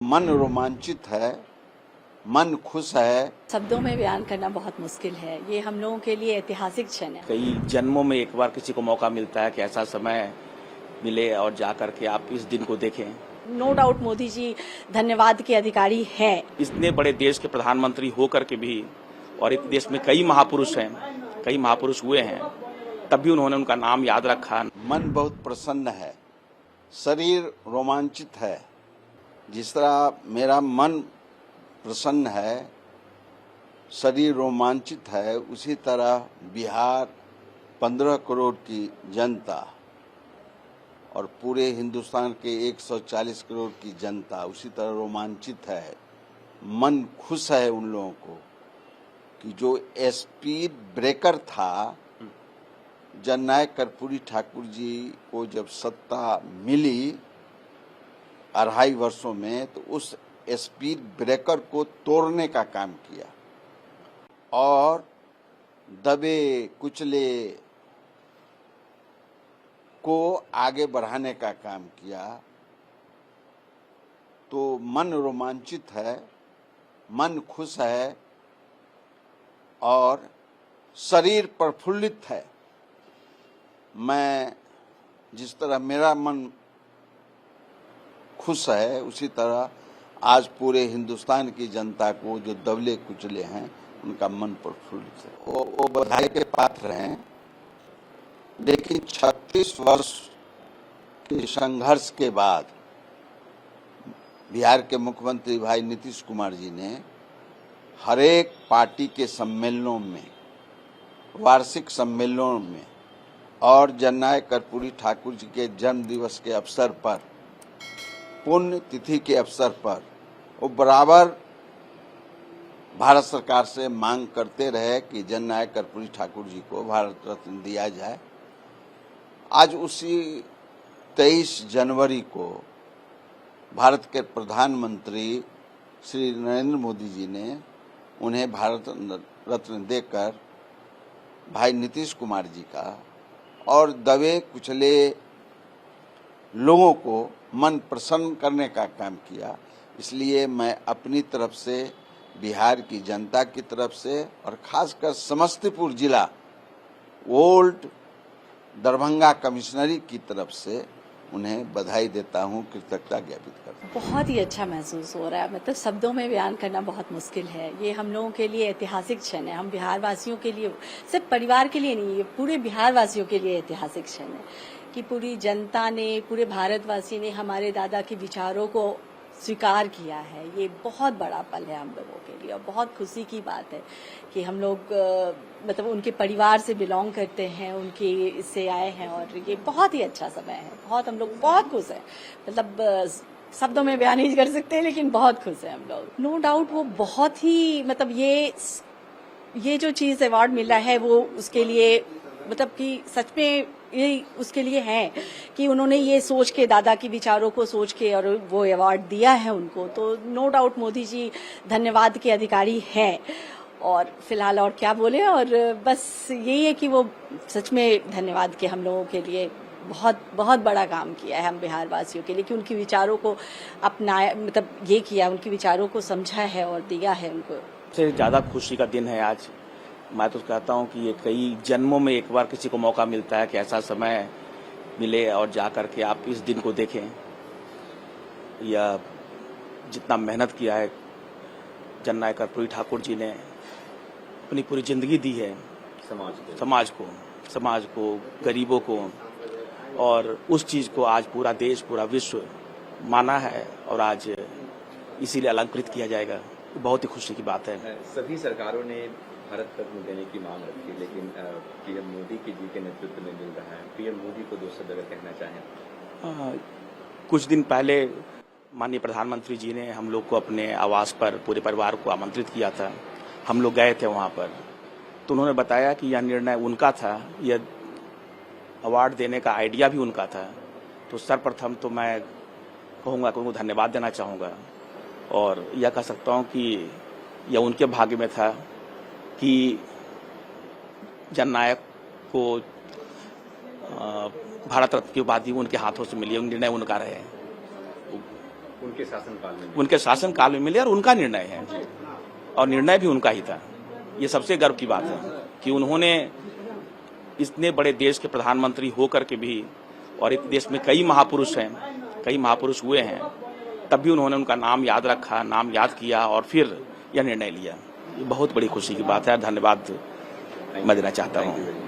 मन रोमांचित है, मन खुश है। शब्दों में बयान करना बहुत मुश्किल है। ये हम लोगों के लिए ऐतिहासिक क्षण है। कई जन्मों में एक बार किसी को मौका मिलता है कि ऐसा समय मिले और जाकर के आप इस दिन को देखें। नो डाउट मोदी जी धन्यवाद के अधिकारी हैं। इतने बड़े देश के प्रधानमंत्री होकर के भी, और इस देश में कई महापुरुष हैं, कई महापुरुष हुए हैं, तब भी उन्होंने उनका नाम याद रखा। मन बहुत प्रसन्न है, शरीर रोमांचित है। जिस तरह मेरा मन प्रसन्न है, शरीर रोमांचित है, उसी तरह बिहार 15 करोड़ की जनता और पूरे हिंदुस्तान के 140 करोड़ की जनता उसी तरह रोमांचित है। मन खुश है उन लोगों को कि जो स्पीड ब्रेकर था, जननायक कर्पूरी ठाकुर जी को जब सत्ता मिली 2.5 वर्षों में, तो उस स्पीड ब्रेकर को तोड़ने का काम किया और दबे कुचले को आगे बढ़ाने का काम किया। तो मन रोमांचित है, मन खुश है और शरीर प्रफुल्लित है। मैं जिस तरह मेरा मन खुश है, उसी तरह आज पूरे हिंदुस्तान की जनता को जो दबले कुचले हैं उनका मन प्रफुल्लित है। वो बधाई के पात्र हैं। लेकिन 36 वर्ष के संघर्ष के बाद बिहार के मुख्यमंत्री भाई नीतीश कुमार जी ने हर एक पार्टी के सम्मेलनों में, वार्षिक सम्मेलनों में और जननायक कर्पूरी ठाकुर जी के जन्म दिवस के अवसर पर, पुण्य तिथि के अवसर पर वो बराबर भारत सरकार से मांग करते रहे कि जननायक कर्पूरी ठाकुर जी को भारत रत्न दिया जाए। आज उसी 23 जनवरी को भारत के प्रधानमंत्री श्री नरेंद्र मोदी जी ने उन्हें भारत रत्न देकर भाई नीतीश कुमार जी का और दबे कुचले लोगों को मन प्रसन्न करने का काम किया। इसलिए मैं अपनी तरफ से, बिहार की जनता की तरफ से और खासकर समस्तीपुर जिला ओल्ड दरभंगा कमिश्नरी की तरफ से उन्हें बधाई देता हूं, कृतज्ञता ज्ञापित करता हूं। बहुत ही अच्छा महसूस हो रहा है। मतलब शब्दों में बयान करना बहुत मुश्किल है। ये हम लोगों के लिए ऐतिहासिक क्षण है। हम बिहार वासियों के लिए, सिर्फ परिवार के लिए नहीं, ये पूरे बिहार वासियों के लिए ऐतिहासिक क्षण है कि पूरी जनता ने, पूरे भारतवासी ने हमारे दादा के विचारों को स्वीकार किया है। ये बहुत बड़ा पल है हम लोगों के लिए और बहुत खुशी की बात है कि हम लोग मतलब उनके परिवार से बिलोंग करते हैं, उनके इससे आए हैं और ये बहुत ही अच्छा समय है। बहुत हम लोग बहुत खुश हैं। मतलब शब्दों में बयान नहीं कर सकते, लेकिन बहुत खुश हैं हम लोग। नो डाउट वो बहुत ही, मतलब ये जो चीज़ अवार्ड मिला है वो उसके लिए, मतलब कि सच में ये उसके लिए है कि उन्होंने ये सोच के, दादा के विचारों को सोच के और वो अवार्ड दिया है उनको। तो नो डाउट मोदी जी धन्यवाद के अधिकारी हैं। और फिलहाल और क्या बोले, और बस यही है कि वो सच में धन्यवाद के हम लोगों के लिए बहुत बहुत बड़ा काम किया है, हम बिहार वासियों के लिए, कि उनके विचारों को अपनाया, मतलब ये किया, उनके विचारों को समझा है और दिया है उनको। सबसे ज़्यादा खुशी का दिन है आज। मैं तो कहता हूं कि ये कई जन्मों में एक बार किसी को मौका मिलता है कि ऐसा समय मिले और जाकर के आप इस दिन को देखें। या जितना मेहनत किया है जननायक कर्पूरी ठाकुर जी ने, अपनी पूरी जिंदगी दी है समाज को, गरीबों को, और उस चीज़ को आज पूरा देश, पूरा विश्व माना है और आज इसीलिए अलंकृत किया जाएगा। बहुत ही खुशी की बात है। सभी सरकारों ने भारत रत्न देने की मांग रखी, लेकिन पीएम मोदी जी के नेतृत्व में मिल रहा है। पीएम मोदी को 2 शब्द अगर कहना चाहें। कुछ दिन पहले माननीय प्रधानमंत्री जी ने हम लोग को अपने आवास पर पूरे परिवार को आमंत्रित किया था। हम लोग गए थे वहाँ पर, तो उन्होंने बताया कि यह निर्णय उनका था, यह अवार्ड देने का आइडिया भी उनका था। तो सर्वप्रथम तो मैं कहूँगा कि उनको धन्यवाद देना चाहूँगा और यह कह सकता हूँ कि यह उनके भाग्य में था कि जननायक को भारत रत्न की उपाधि उनके हाथों से मिली। निर्णय उनका रहे। उनके शासनकाल में उनके शासनकाल में मिले और उनका निर्णय है, और निर्णय भी उनका ही था। ये सबसे गर्व की बात है कि उन्होंने इतने बड़े देश के प्रधानमंत्री होकर के भी, और इस देश में कई महापुरुष हैं, कई महापुरुष हुए हैं, तब भी उन्होंने उनका नाम याद रखा, नाम याद किया और फिर यह निर्णय लिया। ये बहुत बड़ी खुशी की बात है। धन्यवाद मैं देना चाहता हूँ।